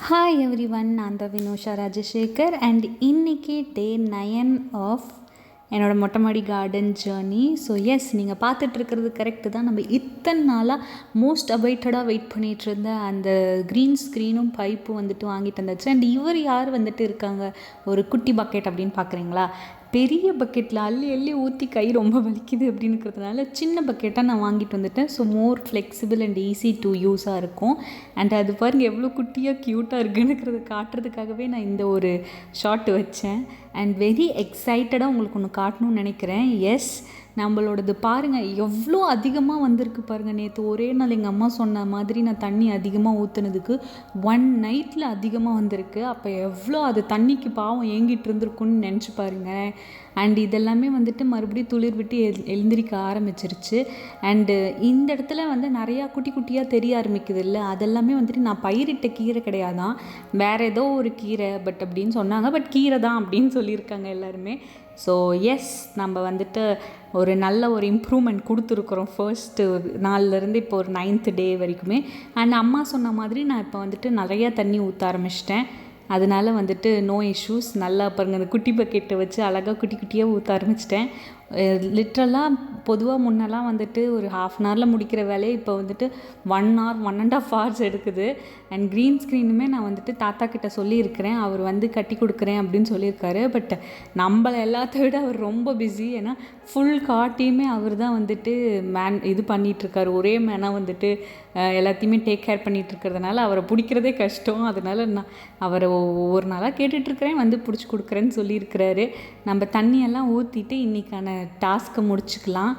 Hi every one, நான் தான் வினோஷா Rajasekar and இன்றைக்கி டே 9 ஆஃப் என்னோடய மொட்டை மாடி கார்டன் ஜேர்னி. ஸோ எஸ், நீங்கள் பார்த்துட்ருக்கிறது கரெக்டு தான். நம்ம இத்தனை நாளாக மோஸ்ட் அவைட்டடாக வெயிட் பண்ணிகிட்டு இருந்த அந்த க்ரீன் ஸ்க்ரீனும் பைப்பும் வந்துட்டு வாங்கிட்டு வந்தாச்சு. அண்ட் இவர் யார் வந்துட்டு இருக்காங்க, ஒரு குட்டி பக்கெட் அப்படின்னு பார்க்குறீங்களா? பெரிய பக்கெட்டில் அள்ளி அள்ளி ஊற்றி கை ரொம்ப வலிக்குது அப்படின்னுக்கிறதுனால சின்ன பக்கெட்டாக நான் வாங்கிட்டு வந்துட்டேன். So more flexible and easy to யூஸாக இருக்கும். அண்ட் அது பாருங்கள் எவ்வளோ குட்டியாக க்யூட்டாக இருக்குன்னுக்கிறத காட்டுறதுக்காகவே நான் இந்த ஒரு ஷாட் வச்சேன். அண்ட் வெரி எக்ஸைட்டடாக உங்களுக்கு ஒன்று காட்டணும்னு நினைக்கிறேன். எஸ், நம்மளோடது பாருங்கள் எவ்வளோ அதிகமாக வந்திருக்கு பாருங்கள். நேற்று ஒரே நாள் எங்கள் அம்மா சொன்ன மாதிரி நான் தண்ணி அதிகமாக ஊற்றுனதுக்கு 1 நைட்டில் அதிகமாக வந்திருக்கு. அப்போ எவ்வளோ அது தண்ணிக்கு பாவம் ஏங்கிட்டு இருந்திருக்குன்னு நினச்சி பாருங்கள். அண்ட் இதெல்லாமே வந்துட்டு மறுபடியும் துளிர் விட்டு எழுந்திரிக்க ஆரம்பிச்சிருச்சு. அண்டு இந்த இடத்துல வந்து நிறையா குட்டி குட்டியாக தெரிய ஆரம்பிக்குது இல்லை, அதெல்லாமே வந்துட்டு நான் பயிரிட்ட கீரை கிடையாதான், வேறு ஏதோ ஒரு கீரை பட் அப்படின்னு சொன்னாங்க. பட் கீரை தான் அப்படின்னு சொல்லியிருக்காங்க எல்லாருமே. ஸோ எஸ், நம்ம வந்துட்டு ஒரு நல்ல ஒரு இம்ப்ரூவ்மெண்ட் கொடுத்துருக்குறோம் ஃபர்ஸ்ட்டு நாள்லேருந்து இப்போ ஒரு 9th டே வரைக்குமே. அண்ட் அம்மா சொன்ன மாதிரி நான் இப்போ வந்துட்டு நிறையா தண்ணி ஊற்ற ஆரம்பிச்சிட்டேன். அதனால வந்துட்டு நோ இஷ்யூஸ். நல்லா பாருங்கள், அந்த குட்டி பக்கெட்டை வச்சு அழகாக குட்டி குட்டியாக ஊற்ற ஆரம்பிச்சிட்டேன். லிட்ரலாக பொதுவாக முன்னெல்லாம் வந்துட்டு ஒரு 1/2 அன் ஹவரில் முடிக்கிற வேலையை இப்போ வந்துட்டு 1 hour 1.5 hours எடுக்குது. அண்ட் க்ரீன் ஸ்க்ரீனுமே நான் வந்துட்டு தாத்தா கிட்ட சொல்லியிருக்கிறேன், அவர் வந்து கட்டி கொடுக்குறேன் அப்படின்னு சொல்லியிருக்காரு. பட் நம்மளை எல்லாத்த விட அவர் ரொம்ப பிஸி. ஏன்னா ஃபுல் காட்டையுமே அவர் தான் வந்துட்டு இது பண்ணிகிட்ருக்காரு. ஒரே மேனாக வந்துட்டு எல்லாத்தையுமே டேக் கேர் பண்ணிகிட்ருக்கிறதுனால அவரை பிடிக்கிறதே கஷ்டம். அதனால் நான் அவரை ஒவ்வொரு நாளாக கேட்டுட்ருக்கிறேன், வந்து பிடிச்சி கொடுக்குறேன்னு சொல்லியிருக்கிறாரு. நம்ம தண்ணியெல்லாம் ஊற்றிட்டு இன்றைக்கான டாஸ்க்கை முடிச்சுக்கலாம்.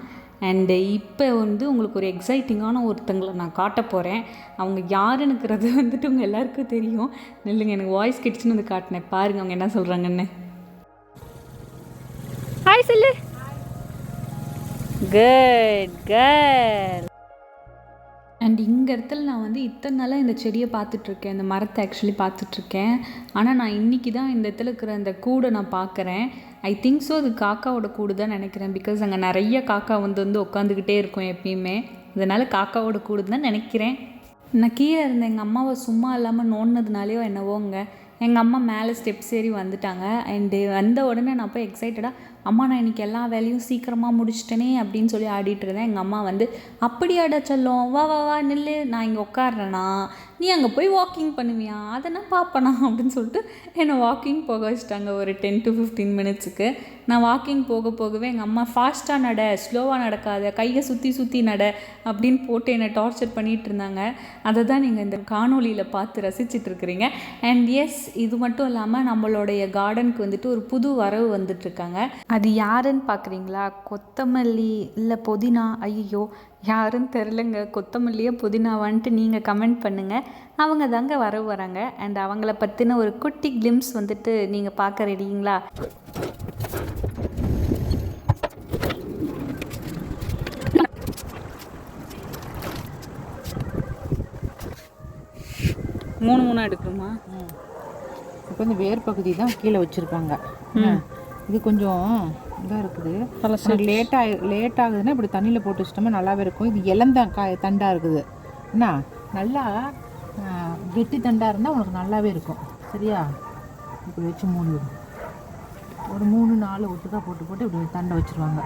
அண்டு இப்போ வந்து உங்களுக்கு ஒரு எக்ஸைட்டிங்கான ஒருத்தங்களை நான் காட்ட போகிறேன். அவங்க யாருன்னுக்கிறது வந்துட்டு உங்கள் எல்லாருக்கும் தெரியும். இல்லைங்க, எனக்கு வாய்ஸ் கிடச்சுன்னு வந்து காட்டினேன். பாருங்கள் அவங்க என்ன சொல்கிறாங்கன்னு. ஹாய் சொல்லு. Good girl. அண்ட் இந்த இடத்துல நான் வந்து இத்தனை நாளாக இந்த செடியை பார்த்துட்ருக்கேன், இந்த மரத்தை ஆக்சுவலி பார்த்துட்ருக்கேன். ஆனால் நான் இன்றைக்கி தான் இந்த இடத்துல இருக்கிற அந்த கூடை நான் பார்க்குறேன். ஐ திங்க் ஸோ அது காக்காவோட கூடு தான் நினைக்கிறேன். பிகாஸ் அங்கே நிறைய காக்கா வந்து உட்காந்துக்கிட்டே இருக்கும் எப்பயுமே. அதனால் காக்காவோட கூடு தான் நினைக்கிறேன். நான் கீழே இருந்த எங்கள் அம்மாவை சும்மா இல்லாமல் நோண்டினதுனாலேயோ என்னவோங்க, எங்கள் அம்மா மேலே ஸ்டெப்ஸ் ஏறி வந்துட்டாங்க. அண்டு வந்த உடனே நான் போய் எக்ஸைட்டடாக, அம்மா நான் இன்றைக்கி எல்லா வேலையும் சீக்கிரமாக முடிச்சிட்டேனே அப்படின்னு சொல்லி ஆடிட்டு இருந்தேன். எங்கள் அம்மா வந்து, அப்படியாடா சொல்லும், வா வா வா நில்லு, நான் இங்கே உட்காடுறேன்னா நீ அங்கே போய் வாக்கிங் பண்ணுவியா, அதை நான் பார்ப்பேனா அப்படின்னு சொல்லிட்டு என்னை வாக்கிங் போக வச்சுட்டாங்க ஒரு 10 to 15 minutes. நான் வாக்கிங் போகவே எங்கள் அம்மா ஃபாஸ்ட்டாக நட, ஸ்லோவாக நடக்காத, கையை சுற்றி சுற்றி நட அப்படின்னு போட்டு என்னை டார்ச்சர் பண்ணிகிட்டு இருந்தாங்க. அதை தான் நீங்கள் இந்த காணொலியில் பார்த்து ரசிச்சுட்டு இருக்கிறீங்க. அண்ட் எஸ், இது மட்டும் இல்லாமல் நம்மளுடைய கார்டனுக்கு வந்துட்டு ஒரு புது வரவு வந்துட்டுருக்காங்க. அது யாருன்னு பார்க்குறீங்களா? கொத்தமல்லி இல்லை புதினா? ஐயோ யாருன்னு தெரிலங்க. கொத்தமல்லியே புதினாவான்ட்டு நீங்கள் கமெண்ட் பண்ணுங்கள். அவங்க தாங்க வரவு வராங்க. அண்ட் அவங்கள பற்றின ஒரு குட்டி கிளிம்ஸ் வந்துட்டு நீங்கள் பார்க்க ரெடிங்களா? மூணு எடுக்கணுமா? இப்போ இந்த வேர் பகுதி தான் கீழே வச்சுருக்காங்க. இது கொஞ்சம் இதாக இருக்குது. லேட் ஆகுதுன்னா இப்படி தண்ணியில் போட்டு வச்சிட்டோம்னா நல்லாவே இருக்கும். இது இளந்தான் தண்டாக இருக்குது. என்ன நல்லா கெட்டி தண்டாக இருந்தால் உனக்கு நல்லாவே இருக்கும். சரியா? இப்படி வச்சு மூடிடும். ஒரு 3-4 ஒட்டுக்காக போட்டு இப்படி தண்டை வச்சுருவாங்க.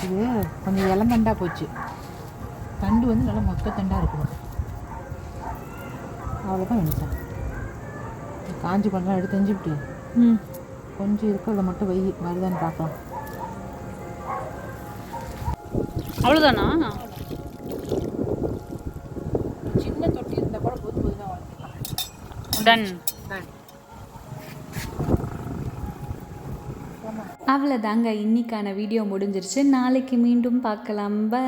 இது கொஞ்சம் இளந்தண்டாக போச்சு. தண்டு வந்து நல்லா மொத்த தண்டாக இருக்கணும். அவ்வளோதான் வேணும். காஞ்சி பண்ணலாம் எடுத்து தெரிஞ்சுக்கிட்டு கொஞ்சம் இருக்கிறத மட்டும் வருதான்னு பார்க்கலாம். அவ்வளோதானா? சின்ன தொட்டி இருந்தால் கூட புதுதான் வளர்த்துக்கலாம். டன். அவ்வளோதாங்க, இன்னைக்கான வீடியோ முடிஞ்சிருச்சு. நாளைக்கு மீண்டும் பார்க்கலாம். பை.